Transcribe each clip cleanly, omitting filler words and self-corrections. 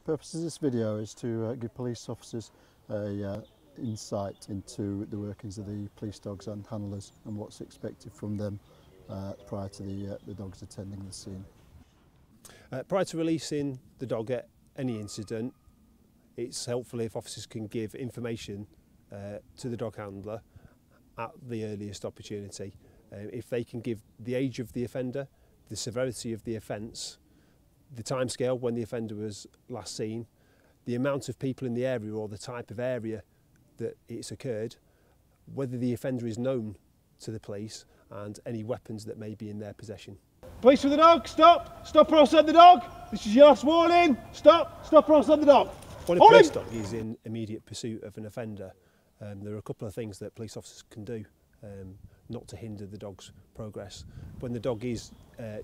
purpose of this video is to give police officers a insight into the workings of the police dogs and handlers and what's expected from them prior to the dogs attending the scene. Prior to releasing the dog at any incident, it's helpful if officers can give information to the dog handler at the earliest opportunity. If they can give the age of the offender, the severity of the offence, the timescale when the offender was last seen, the amount of people in the area or the type of area that it's occurred, whether the offender is known to the police, and any weapons that may be in their possession. Police with the dog, stop! Stop or outside the dog! This is your last warning! Stop! Stop or outside the dog! When a police dog is in immediate pursuit of an offender, there are a couple of things that police officers can do not to hinder the dog's progress. When the dog is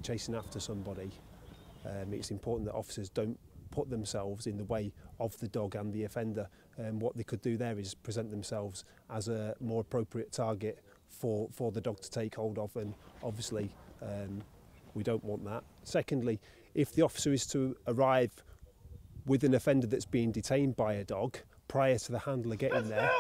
chasing after somebody, it's important that officers don't put themselves in the way of the dog and the offender. What they could do there is present themselves as a more appropriate target for the dog to take hold of, and obviously we don't want that. Secondly, if the officer is to arrive with an offender that's being detained by a dog prior to the handler getting there,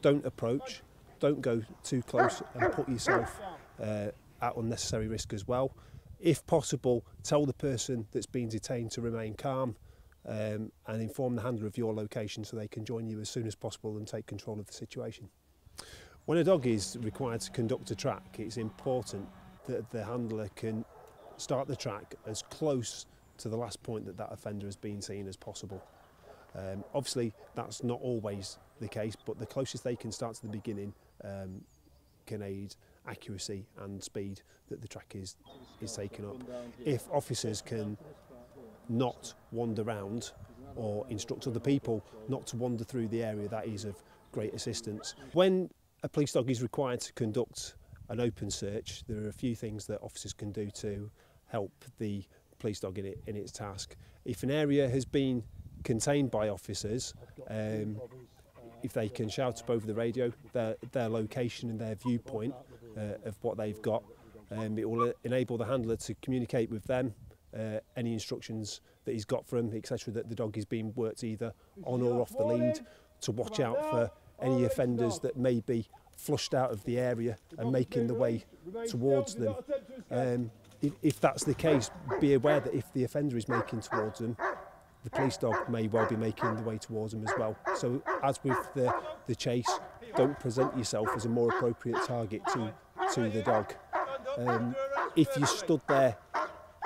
don't approach, don't go too close and put yourself at unnecessary risk as well. If possible, tell the person that's been detained to remain calm and inform the handler of your location so they can join you as soon as possible and take control of the situation. When a dog is required to conduct a track, it's important that the handler can start the track as close to the last point that offender has been seen as possible. Obviously, that's not always the case, but the closest they can start to the beginning can aid accuracy and speed that the track is taken up. If officers can not wander around or instruct other people not to wander through the area, that is of great assistance. When a police dog is required to conduct an open search, there are a few things that officers can do to help the police dog in its task. If an area has been contained by officers, if they can shout up over the radio their location and their viewpoint of what they've got, it will enable the handler to communicate with them any instructions that he's got from, etc., that the dog is being worked either on or off the lead, to watch out for any offenders that may be flushed out of the area and making the way towards them. If that's the case, be aware that if the offender is making towards them, the police dog may well be making the way towards them as well. So as with the chase, don't present yourself as a more appropriate target to the dog. If you stood there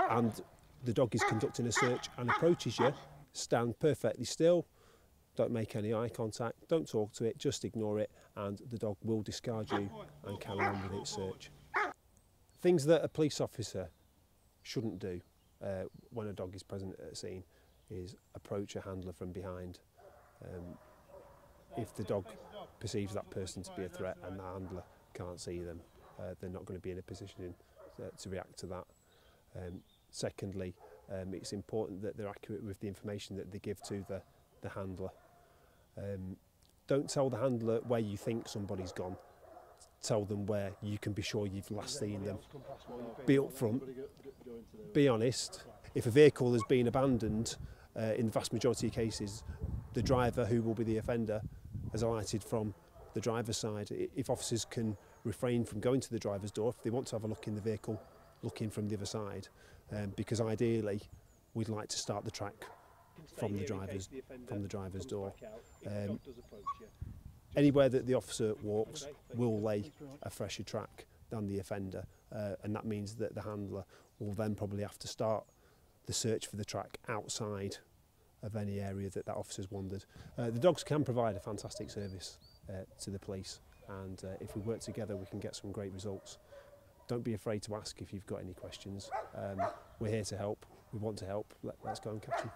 and the dog is conducting a search and approaches you, stand perfectly still, don't make any eye contact, don't talk to it, just ignore it, and the dog will discard you and carry on with its search. Things that a police officer shouldn't do when a dog is present at a scene is approach a handler from behind. If the dog perceives that person to be a threat and the handler can't see them, they're not going to be in a position to react to that. Secondly, it's important that they're accurate with the information that they give to the handler. Don't tell the handler where you think somebody's gone. Tell them where you can be sure you've last seen them. Be upfront, be honest. If a vehicle has been abandoned, in the vast majority of cases, the driver, who will be the offender, has alighted from the driver's side. If officers can refrain from going to the driver's door, if they want to have a look in the vehicle, look in from the other side, because ideally we'd like to start the track from the driver's door. Anywhere that the officer walks will lay a fresher track than the offender, and that means that the handler will then probably have to start the search for the track outside of any area that officer's wandered. The dogs can provide a fantastic service to the police, and if we work together we can get some great results. Don't be afraid to ask if you've got any questions. We're here to help, we want to help, let's go and catch them.